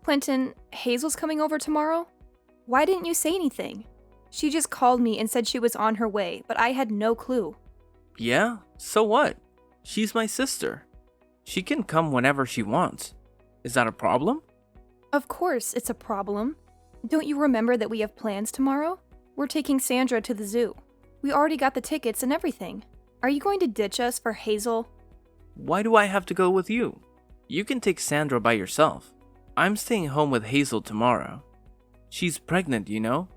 Clinton, Hazel's coming over tomorrow? Why didn't you say anything? She just called me and said she was on her way, but I had no clue. Yeah? So what? She's my sister. She can come whenever she wants. Is that a problem? Of course, it's a problem. Don't you remember that we have plans tomorrow? We're taking Sandra to the zoo. We already got the tickets and everything. Are you going to ditch us for Hazel? Why do I have to go with you? You can take Sandra by yourself. I'm staying home with Hazel tomorrow. She's pregnant, you know?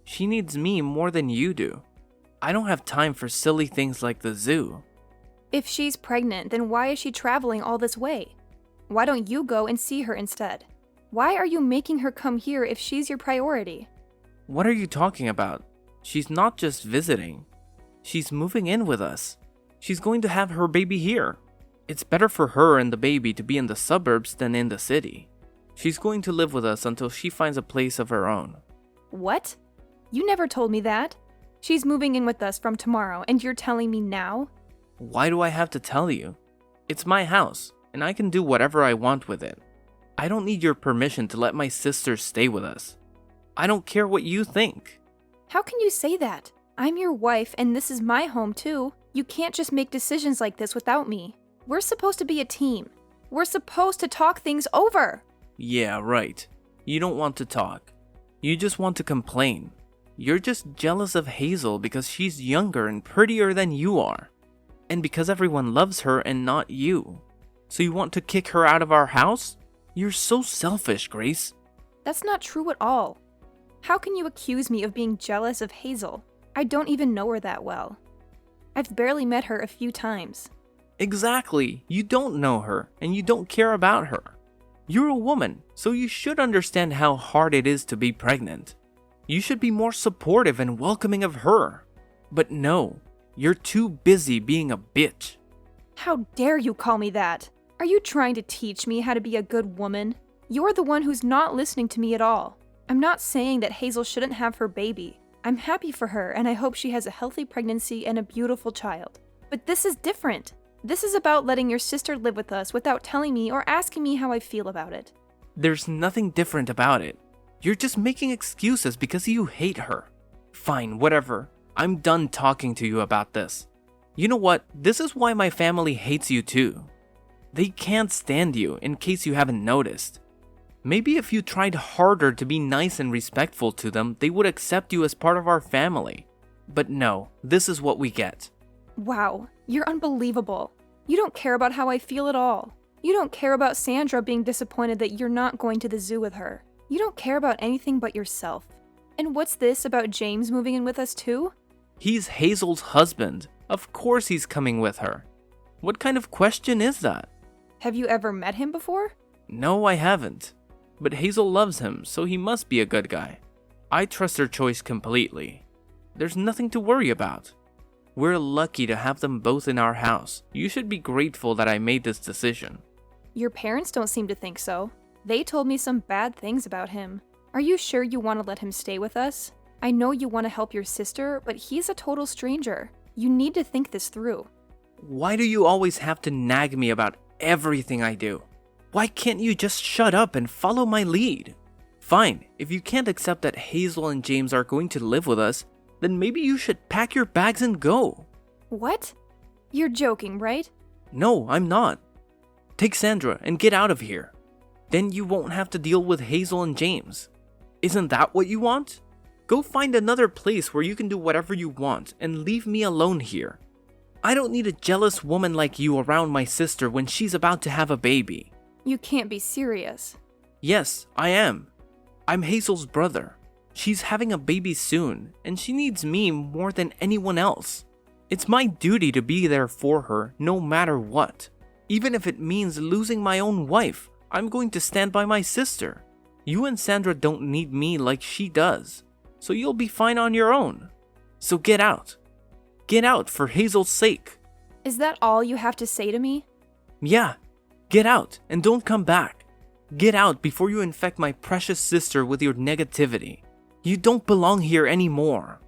She needs me more than you do. I don't have time for silly things like the zoo. If she's pregnant, then why is she traveling all this way? Why don't you go and see her instead? Why are you making her come here if she's your priority? What are you talking about? She's not just visiting. She's moving in with us. She's going to have her baby here. It's better for her and the baby to be in the suburbs than in the city. She's going to live with us until she finds a place of her own. What? You never told me that. She's moving in with us from tomorrow, and you're telling me now? Why do I have to tell you? It's my house, and I can do whatever I want with it. I don't need your permission to let my sister stay with us. I don't care what you think. How can you say that? I'm your wife, and this is my home too. You can't just make decisions like this without me. We're supposed to be a team. We're supposed to talk things over. Yeah, right. You don't want to talk. You just want to complain. You're just jealous of Hazel because she's younger and prettier than you are. And because everyone loves her and not you. So you want to kick her out of our house? You're so selfish, Grace. That's not true at all. How can you accuse me of being jealous of Hazel? I don't even know her that well. I've barely met her a few times. Exactly. You don't know her, and you don't care about her. You're a woman, so you should understand how hard it is to be pregnant. You should be more supportive and welcoming of her. But no, you're too busy being a bitch. How dare you call me that? Are you trying to teach me how to be a good woman? You're the one who's not listening to me at all. I'm not saying that Hazel shouldn't have her baby. I'm happy for her, and I hope she has a healthy pregnancy and a beautiful child. But this is different. This is about letting your sister live with us without telling me or asking me how I feel about it. There's nothing different about it. You're just making excuses because you hate her. Fine, whatever. I'm done talking to you about this. You know what? This is why my family hates you too. They can't stand you, in case you haven't noticed. Maybe if you tried harder to be nice and respectful to them, they would accept you as part of our family. But no, this is what we get. Wow, you're unbelievable. You don't care about how I feel at all. You don't care about Sandra being disappointed that you're not going to the zoo with her. You don't care about anything but yourself. And what's this about James moving in with us too? He's Hazel's husband. Of course he's coming with her. What kind of question is that? Have you ever met him before? No, I haven't. But Hazel loves him, so he must be a good guy. I trust her choice completely. There's nothing to worry about. We're lucky to have them both in our house. You should be grateful that I made this decision. Your parents don't seem to think so. They told me some bad things about him. Are you sure you want to let him stay with us? I know you want to help your sister, but he's a total stranger. You need to think this through. Why do you always have to nag me about everything I do? Why can't you just shut up and follow my lead? Fine, if you can't accept that Hazel and James are going to live with us, then maybe you should pack your bags and go. What? You're joking, right? No, I'm not. Take Sandra and get out of here. Then you won't have to deal with Hazel and James. Isn't that what you want? Go find another place where you can do whatever you want and leave me alone here. I don't need a jealous woman like you around my sister when she's about to have a baby. You can't be serious. Yes, I am. I'm Hazel's brother. She's having a baby soon, and she needs me more than anyone else. It's my duty to be there for her no matter what. Even if it means losing my own wife, I'm going to stand by my sister. You and Sandra don't need me like she does, so you'll be fine on your own. So get out. Get out for Hazel's sake. Is that all you have to say to me? Yeah, get out and don't come back. Get out before you infect my precious sister with your negativity. You don't belong here anymore.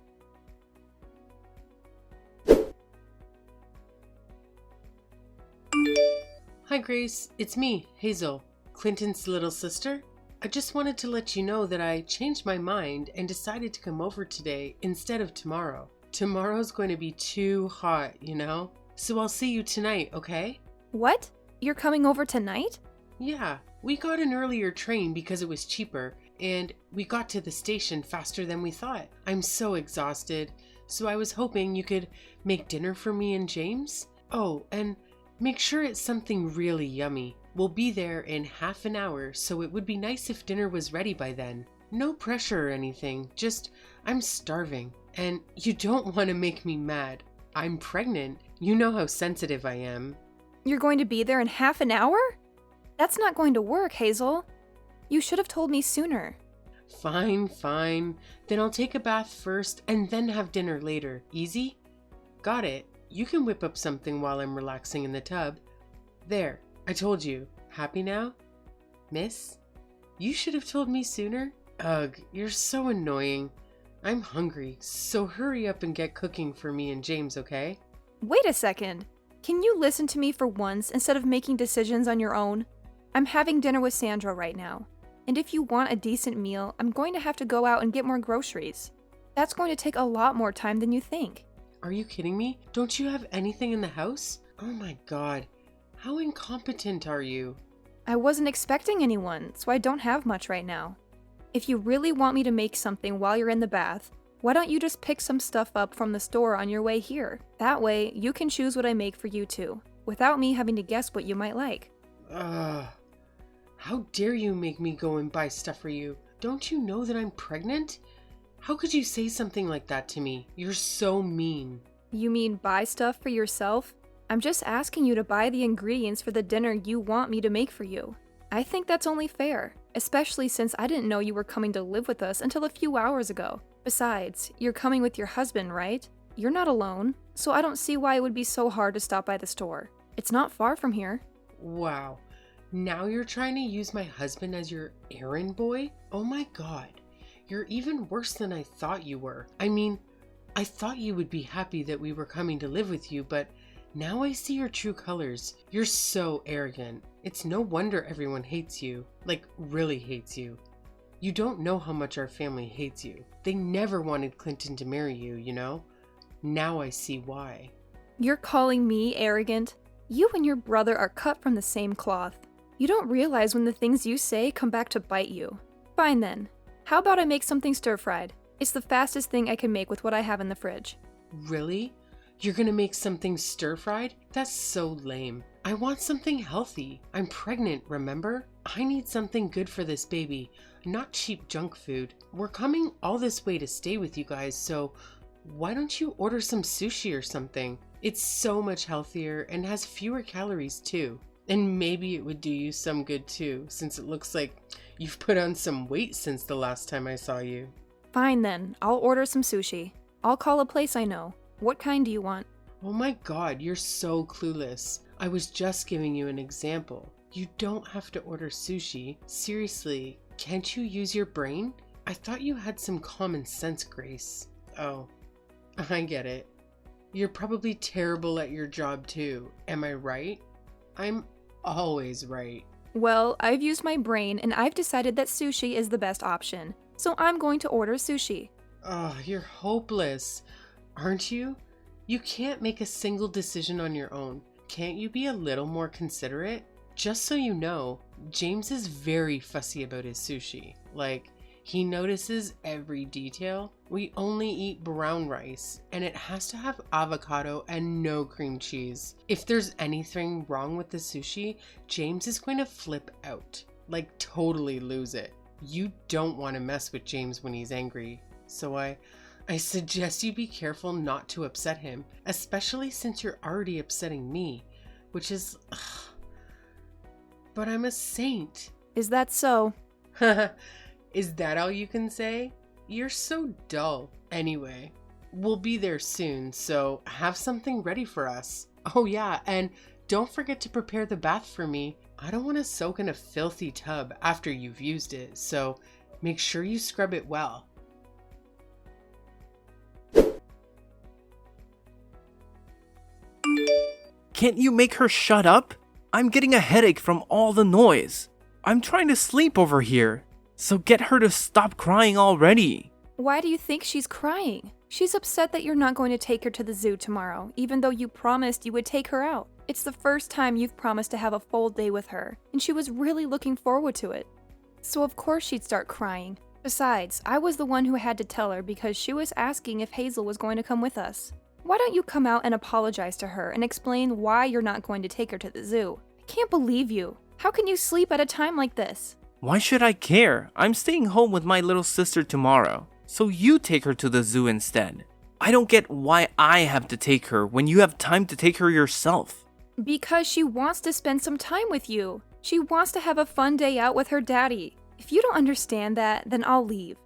Hi Grace, it's me, Hazel, Clinton's little sister. I just wanted to let you know that I changed my mind and decided to come over today instead of tomorrow. Tomorrow's going to be too hot, you know? So I'll see you tonight, okay? What? You're coming over tonight? Yeah, we got an earlier train because it was cheaper, and we got to the station faster than we thought. I'm so exhausted, so I was hoping you could make dinner for me and James. Oh, and make sure it's something really yummy. We'll be there in half an hour, so it would be nice if dinner was ready by then. No pressure or anything, just I'm starving. And you don't want to make me mad. I'm pregnant. You know how sensitive I am. You're going to be there in half an hour? That's not going to work, Hazel. You should have told me sooner. Fine, fine. Then I'll take a bath first and then have dinner later. Easy? Got it. You can whip up something while I'm relaxing in the tub. There, I told you. Happy now? Miss? You should have told me sooner. Ugh, you're so annoying. I'm hungry, so hurry up and get cooking for me and James, okay? Wait a second. Can you listen to me for once instead of making decisions on your own? I'm having dinner with Sandra right now. And if you want a decent meal, I'm going to have to go out and get more groceries. That's going to take a lot more time than you think. Are you kidding me? Don't you have anything in the house? Oh my god. How incompetent are you? I wasn't expecting anyone, so I don't have much right now. If you really want me to make something while you're in the bath, why don't you just pick some stuff up from the store on your way here? That way, you can choose what I make for you too, without me having to guess what you might like. How dare you make me go and buy stuff for you? Don't you know that I'm pregnant? How could you say something like that to me? You're so mean. You mean buy stuff for yourself? I'm just asking you to buy the ingredients for the dinner you want me to make for you. I think that's only fair, especially since I didn't know you were coming to live with us until a few hours ago. Besides, you're coming with your husband, right? You're not alone, so I don't see why it would be so hard to stop by the store. It's not far from here. Wow. Now you're trying to use my husband as your errand boy? Oh my god. You're even worse than I thought you were. I mean, I thought you would be happy that we were coming to live with you, but now I see your true colors. You're so arrogant. It's no wonder everyone hates you. Like, really hates you. You don't know how much our family hates you. They never wanted Clinton to marry you, you know? Now I see why. You're calling me arrogant? You and your brother are cut from the same cloth. You don't realize when the things you say come back to bite you. Fine then. How about I make something stir-fried? It's the fastest thing I can make with what I have in the fridge. Really? You're gonna make something stir-fried? That's so lame. I want something healthy. I'm pregnant, remember? I need something good for this baby, not cheap junk food. We're coming all this way to stay with you guys, so why don't you order some sushi or something? It's so much healthier and has fewer calories too. And maybe it would do you some good too, since it looks like you've put on some weight since the last time I saw you. Fine then, I'll order some sushi. I'll call a place I know. What kind do you want? Oh my god, you're so clueless. I was just giving you an example. You don't have to order sushi. Seriously, can't you use your brain? I thought you had some common sense, Grace. Oh, I get it. You're probably terrible at your job too, am I right? I'm always right. Well, I've used my brain and I've decided that sushi is the best option. So I'm going to order sushi. Oh, you're hopeless. Aren't you? You can't make a single decision on your own. Can't you be a little more considerate? Just so you know, James is very fussy about his sushi. Like, he notices every detail. We only eat brown rice, and it has to have avocado and no cream cheese. If there's anything wrong with the sushi, James is going to flip out. Like, totally lose it. You don't want to mess with James when he's angry. So I suggest you be careful not to upset him, especially since you're already upsetting me, which is... But I'm a saint. Is that so? Is that all you can say? You're so dull. Anyway, we'll be there soon, so have something ready for us. Oh yeah, and don't forget to prepare the bath for me. I don't want to soak in a filthy tub after you've used it, so make sure you scrub it well. Can't you make her shut up? I'm getting a headache from all the noise. I'm trying to sleep over here. So get her to stop crying already. Why do you think she's crying? She's upset that you're not going to take her to the zoo tomorrow, even though you promised you would take her out. It's the first time you've promised to have a full day with her, and she was really looking forward to it. So of course she'd start crying. Besides, I was the one who had to tell her because she was asking if Hazel was going to come with us. Why don't you come out and apologize to her and explain why you're not going to take her to the zoo? I can't believe you. How can you sleep at a time like this? Why should I care? I'm staying home with my little sister tomorrow, so you take her to the zoo instead. I don't get why I have to take her when you have time to take her yourself. Because she wants to spend some time with you. She wants to have a fun day out with her daddy. If you don't understand that, then I'll leave.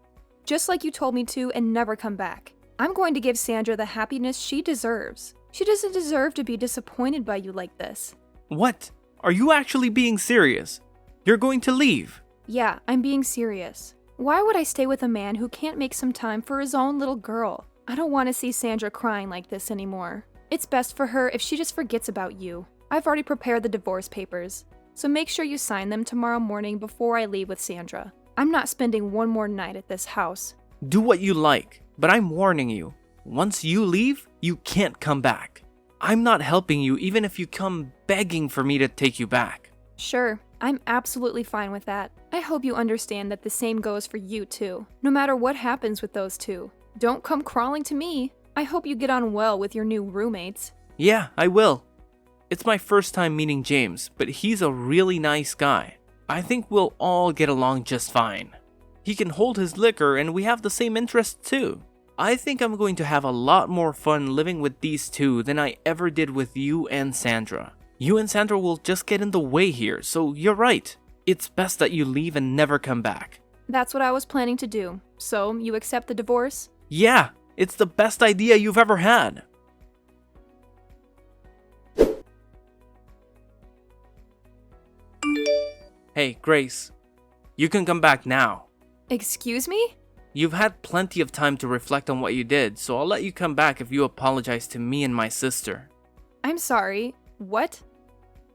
Just like you told me to and never come back. I'm going to give Sandra the happiness she deserves. She doesn't deserve to be disappointed by you like this. What? Are you actually being serious? You're going to leave? Yeah, I'm being serious. Why would I stay with a man who can't make some time for his own little girl? I don't want to see Sandra crying like this anymore. It's best for her if she just forgets about you. I've already prepared the divorce papers, so make sure you sign them tomorrow morning before I leave with Sandra. I'm not spending one more night at this house. Do what you like, but I'm warning you. Once you leave, you can't come back. I'm not helping you even if you come begging for me to take you back. Sure, I'm absolutely fine with that. I hope you understand that the same goes for you too, no matter what happens with those two. Don't come crawling to me. I hope you get on well with your new roommates. Yeah, I will. It's my first time meeting James, but he's a really nice guy. I think we'll all get along just fine. He can hold his liquor and we have the same interests too. I think I'm going to have a lot more fun living with these two than I ever did with you and Sandra. You and Sandra will just get in the way here, so you're right. It's best that you leave and never come back. That's what I was planning to do. So, you accept the divorce? Yeah, it's the best idea you've ever had. Hey, Grace. You can come back now. Excuse me? You've had plenty of time to reflect on what you did, so I'll let you come back if you apologize to me and my sister. I'm sorry. What?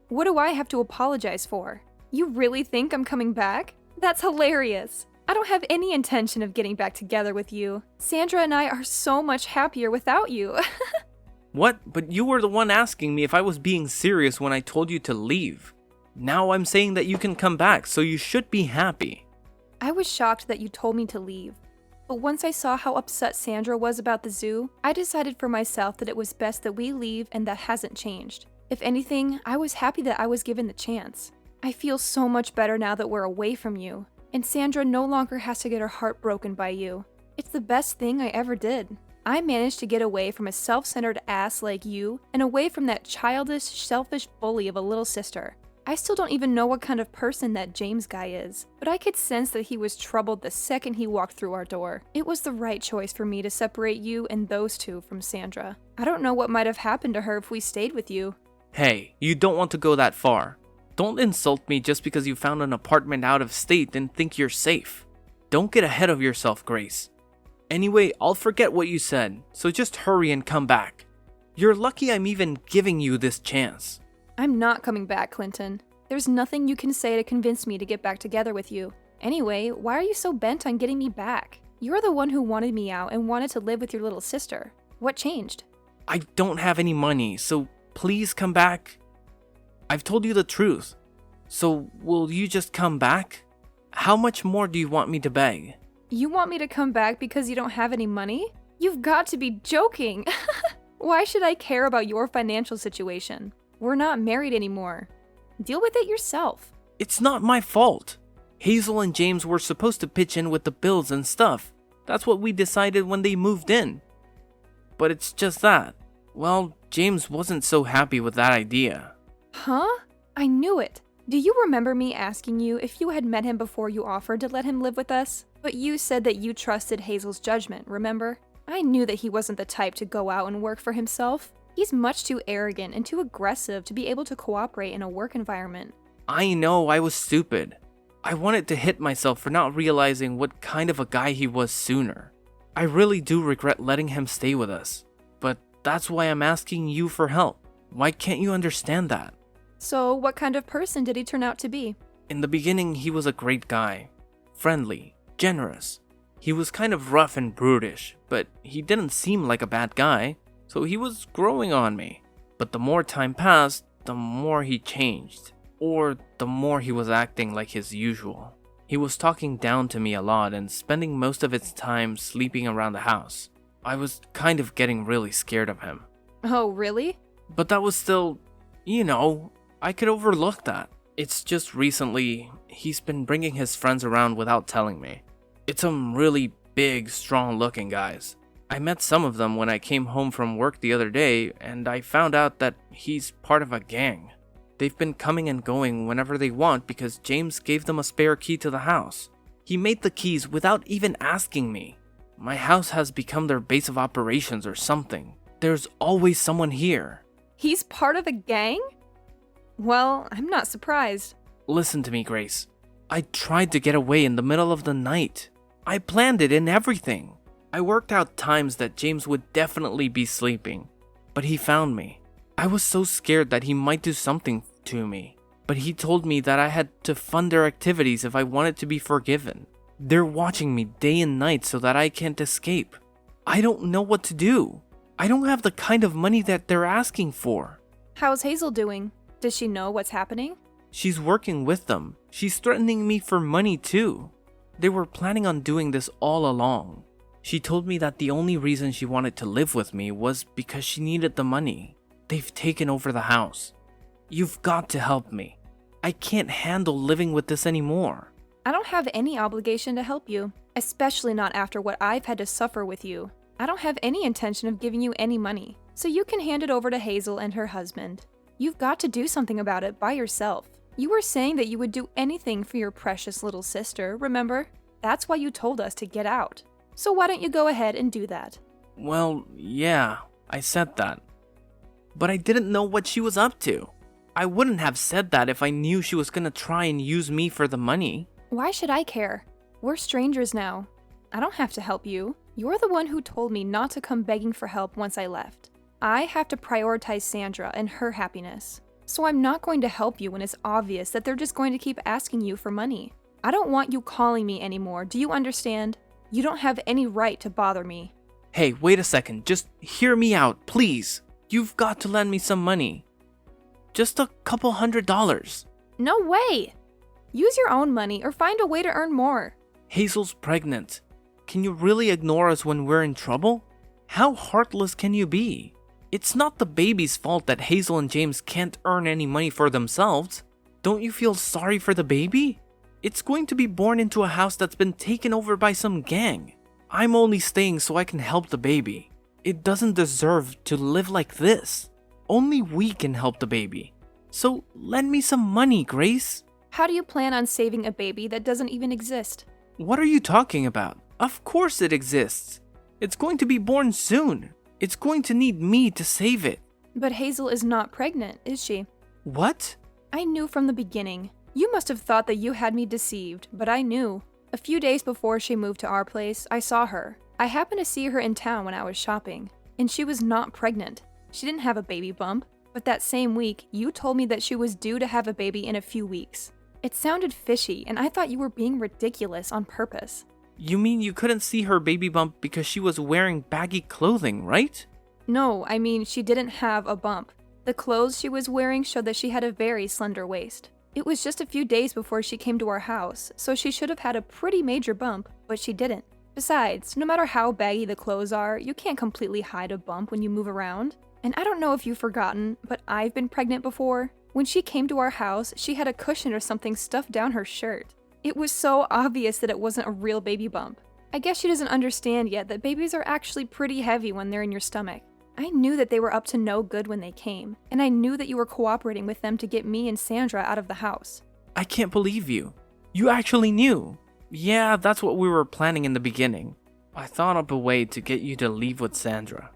What do I have to apologize for? You really think I'm coming back? That's hilarious. I don't have any intention of getting back together with you. Sandra and I are so much happier without you. What? But you were the one asking me if I was being serious when I told you to leave. Now I'm saying that you can come back, so you should be happy. I was shocked that you told me to leave. But once I saw how upset Sandra was about the zoo, I decided for myself that it was best that we leave, and that hasn't changed. If anything, I was happy that I was given the chance. I feel so much better now that we're away from you, and Sandra no longer has to get her heart broken by you. It's the best thing I ever did. I managed to get away from a self-centered ass like you, and away from that childish, selfish bully of a little sister. I still don't even know what kind of person that James guy is, but I could sense that he was troubled the second he walked through our door. It was the right choice for me to separate you and those two from Sandra. I don't know what might have happened to her if we stayed with you. Hey, you don't want to go that far. Don't insult me just because you found an apartment out of state and think you're safe. Don't get ahead of yourself, Grace. Anyway, I'll forget what you said, so just hurry and come back. You're lucky I'm even giving you this chance. I'm not coming back, Clinton. There's nothing you can say to convince me to get back together with you. Anyway, why are you so bent on getting me back? You're the one who wanted me out and wanted to live with your little sister. What changed? I don't have any money, so please come back. I've told you the truth. So will you just come back? How much more do you want me to beg? You want me to come back because you don't have any money? You've got to be joking. Why should I care about your financial situation? We're not married anymore. Deal with it yourself. It's not my fault. Hazel and James were supposed to pitch in with the bills and stuff. That's what we decided when they moved in. But it's just that, well, James wasn't so happy with that idea. Huh? I knew it. Do you remember me asking you if you had met him before you offered to let him live with us? But you said that you trusted Hazel's judgment, remember? I knew that he wasn't the type to go out and work for himself. He's much too arrogant and too aggressive to be able to cooperate in a work environment. I know I was stupid. I wanted to hit myself for not realizing what kind of a guy he was sooner. I really do regret letting him stay with us. But that's why I'm asking you for help. Why can't you understand that? So, what kind of person did he turn out to be? In the beginning, he was a great guy. friendly, generous. He was kind of rough and brutish, but he didn't seem like a bad guy, so he was growing on me. But the more time passed, the more he changed, or the more he was acting like his usual. He was talking down to me a lot and spending most of his time sleeping around the house. I was kind of getting really scared of him. Oh, really? But that was still, I could overlook that. It's just recently, he's been bringing his friends around without telling me. It's some really big, strong-looking guys. I met some of them when I came home from work the other day, and I found out that he's part of a gang. They've been coming and going whenever they want because James gave them a spare key to the house. He made the keys without even asking me. My house has become their base of operations or something. There's always someone here. He's part of a gang? Well, I'm not surprised. Listen to me, Grace. I tried to get away in the middle of the night. I planned it and everything. I worked out times that James would definitely be sleeping, but he found me. I was so scared that he might do something to me, but he told me that I had to fund their activities if I wanted to be forgiven. They're watching me day and night so that I can't escape. I don't know what to do. I don't have the kind of money that they're asking for. How's Hazel doing? Does she know what's happening? She's working with them. She's threatening me for money too. They were planning on doing this all along. She told me that the only reason she wanted to live with me was because she needed the money. They've taken over the house. You've got to help me. I can't handle living with this anymore. I don't have any obligation to help you, especially not after what I've had to suffer with you. I don't have any intention of giving you any money, so you can hand it over to Hazel and her husband. You've got to do something about it by yourself. You were saying that you would do anything for your precious little sister, remember? That's why you told us to get out. So why don't you go ahead and do that? Well, yeah, I said that. But I didn't know what she was up to. I wouldn't have said that if I knew she was gonna try and use me for the money. Why should I care? We're strangers now. I don't have to help you. You're the one who told me not to come begging for help once I left. I have to prioritize Sandra and her happiness. So I'm not going to help you when it's obvious that they're just going to keep asking you for money. I don't want you calling me anymore, do you understand? You don't have any right to bother me. Hey, wait a second, just hear me out, please. You've got to lend me some money. Just a couple $100. No way! Use your own money or find a way to earn more. Hazel's pregnant. Can you really ignore us when we're in trouble? How heartless can you be? It's not the baby's fault that Hazel and James can't earn any money for themselves. Don't you feel sorry for the baby? It's going to be born into a house that's been taken over by some gang. I'm only staying so I can help the baby. It doesn't deserve to live like this. Only we can help the baby. So lend me some money, Grace. How do you plan on saving a baby that doesn't even exist? What are you talking about? Of course it exists. It's going to be born soon. It's going to need me to save it. But Hazel is not pregnant, is she? What? I knew from the beginning. You must have thought that you had me deceived, but I knew. A few days before she moved to our place, I saw her. I happened to see her in town when I was shopping, and she was not pregnant. She didn't have a baby bump, but that same week, you told me that she was due to have a baby in a few weeks. It sounded fishy, and I thought you were being ridiculous on purpose. You mean you couldn't see her baby bump because she was wearing baggy clothing, right? No, I mean she didn't have a bump. The clothes she was wearing showed that she had a very slender waist. It was just a few days before she came to our house, so she should have had a pretty major bump, but she didn't. Besides, no matter how baggy the clothes are, you can't completely hide a bump when you move around. And I don't know if you've forgotten, but I've been pregnant before. When she came to our house, she had a cushion or something stuffed down her shirt. It was so obvious that it wasn't a real baby bump. I guess she doesn't understand yet that babies are actually pretty heavy when they're in your stomach. I knew that they were up to no good when they came, and I knew that you were cooperating with them to get me and Sandra out of the house. I can't believe you. You actually knew. Yeah, that's what we were planning in the beginning. I thought up a way to get you to leave with Sandra.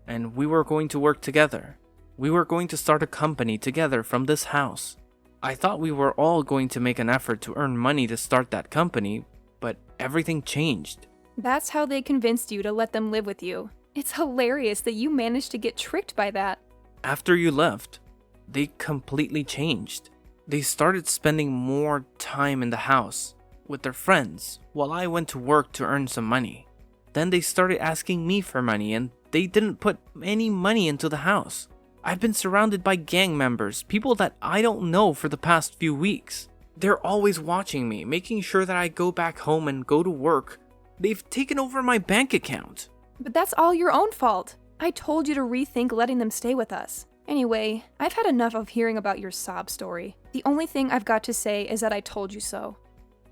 And we were going to work together. We were going to start a company together from this house. I thought we were all going to make an effort to earn money to start that company, but everything changed. That's how they convinced you to let them live with you. It's hilarious that you managed to get tricked by that. After you left, they completely changed. They started spending more time in the house. with their friends while I went to work to earn some money. Then they started asking me for money and they didn't put any money into the house. I've been surrounded by gang members, people that I don't know for the past few weeks. They're always watching me, making sure that I go back home and go to work. They've taken over my bank account. But that's all your own fault. I told you to rethink letting them stay with us. Anyway, I've had enough of hearing about your sob story. The only thing I've got to say is that I told you so.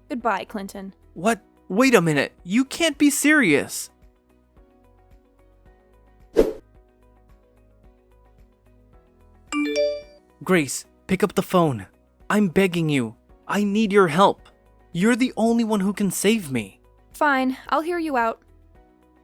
Goodbye, Clinton. What? Wait a minute, you can't be serious. Grace, pick up the phone. I'm begging you. I need your help. You're the only one who can save me. Fine, I'll hear you out.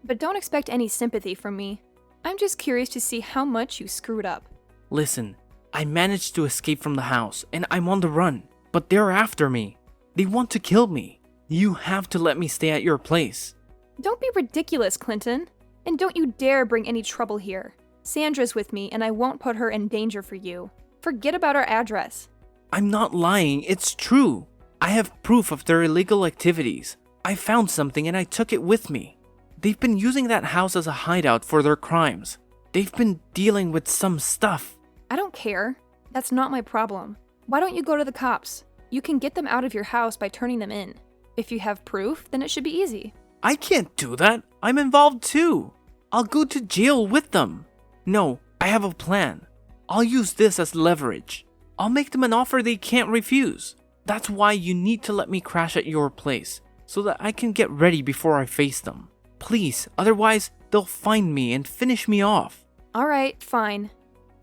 But don't expect any sympathy from me. I'm just curious to see how much you screwed up. Listen, I managed to escape from the house and I'm on the run, but they're after me. They want to kill me. You have to let me stay at your place. Don't be ridiculous, Clinton. And don't you dare bring any trouble here. Sandra's with me and I won't put her in danger for you. Forget about our address. I'm not lying, it's true. I have proof of their illegal activities. I found something and I took it with me. They've been using that house as a hideout for their crimes. They've been dealing with some stuff. I don't care. That's not my problem. Why don't you go to the cops? You can get them out of your house by turning them in. If you have proof, then it should be easy. I can't do that. I'm involved too. I'll go to jail with them. No, I have a plan. I'll use this as leverage. I'll make them an offer they can't refuse. That's why you need to let me crash at your place, so that I can get ready before I face them. Please, otherwise they'll find me and finish me off. Alright, fine.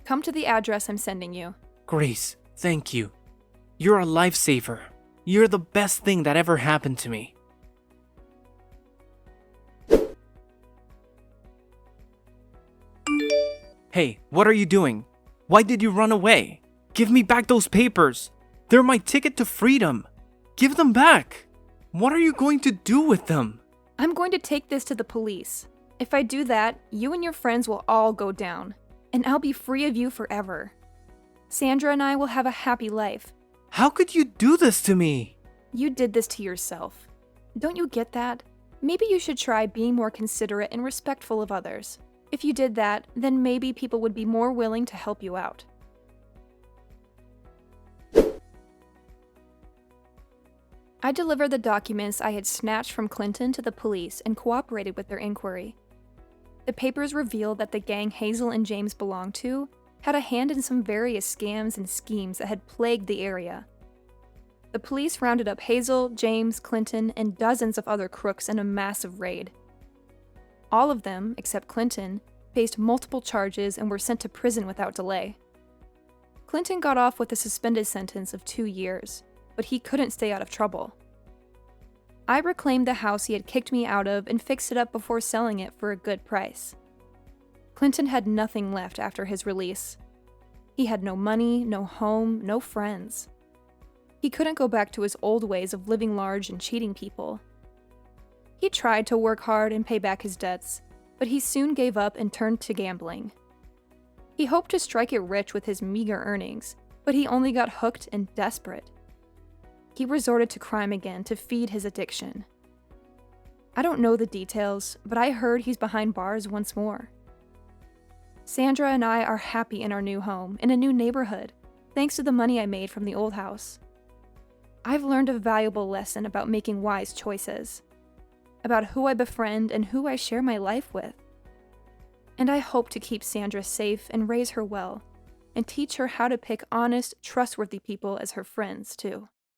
Come to the address I'm sending you. Grace, thank you. You're a lifesaver. You're the best thing that ever happened to me. Hey, what are you doing? Why did you run away? Give me back those papers. They're my ticket to freedom. Give them back. What are you going to do with them? I'm going to take this to the police. If I do that, you and your friends will all go down, and I'll be free of you forever. Sandra and I will have a happy life. How could you do this to me? You did this to yourself. Don't you get that? Maybe you should try being more considerate and respectful of others. If you did that, then maybe people would be more willing to help you out. I delivered the documents I had snatched from Clinton to the police and cooperated with their inquiry. The papers revealed that the gang Hazel and James belonged to had a hand in some various scams and schemes that had plagued the area. The police rounded up Hazel, James, Clinton, and dozens of other crooks in a massive raid. All of them, except Clinton, faced multiple charges and were sent to prison without delay. Clinton got off with a suspended sentence of 2 years, but he couldn't stay out of trouble. I reclaimed the house he had kicked me out of and fixed it up before selling it for a good price. Clinton had nothing left after his release. He had no money, no home, no friends. He couldn't go back to his old ways of living large and cheating people. He tried to work hard and pay back his debts, but he soon gave up and turned to gambling. He hoped to strike it rich with his meager earnings, but he only got hooked and desperate. He resorted to crime again to feed his addiction. I don't know the details, but I heard he's behind bars once more. Sandra and I are happy in our new home, in a new neighborhood, thanks to the money I made from the old house. I've learned a valuable lesson about making wise choices, about who I befriend and who I share my life with. And I hope to keep Sandra safe and raise her well, and teach her how to pick honest, trustworthy people as her friends, too.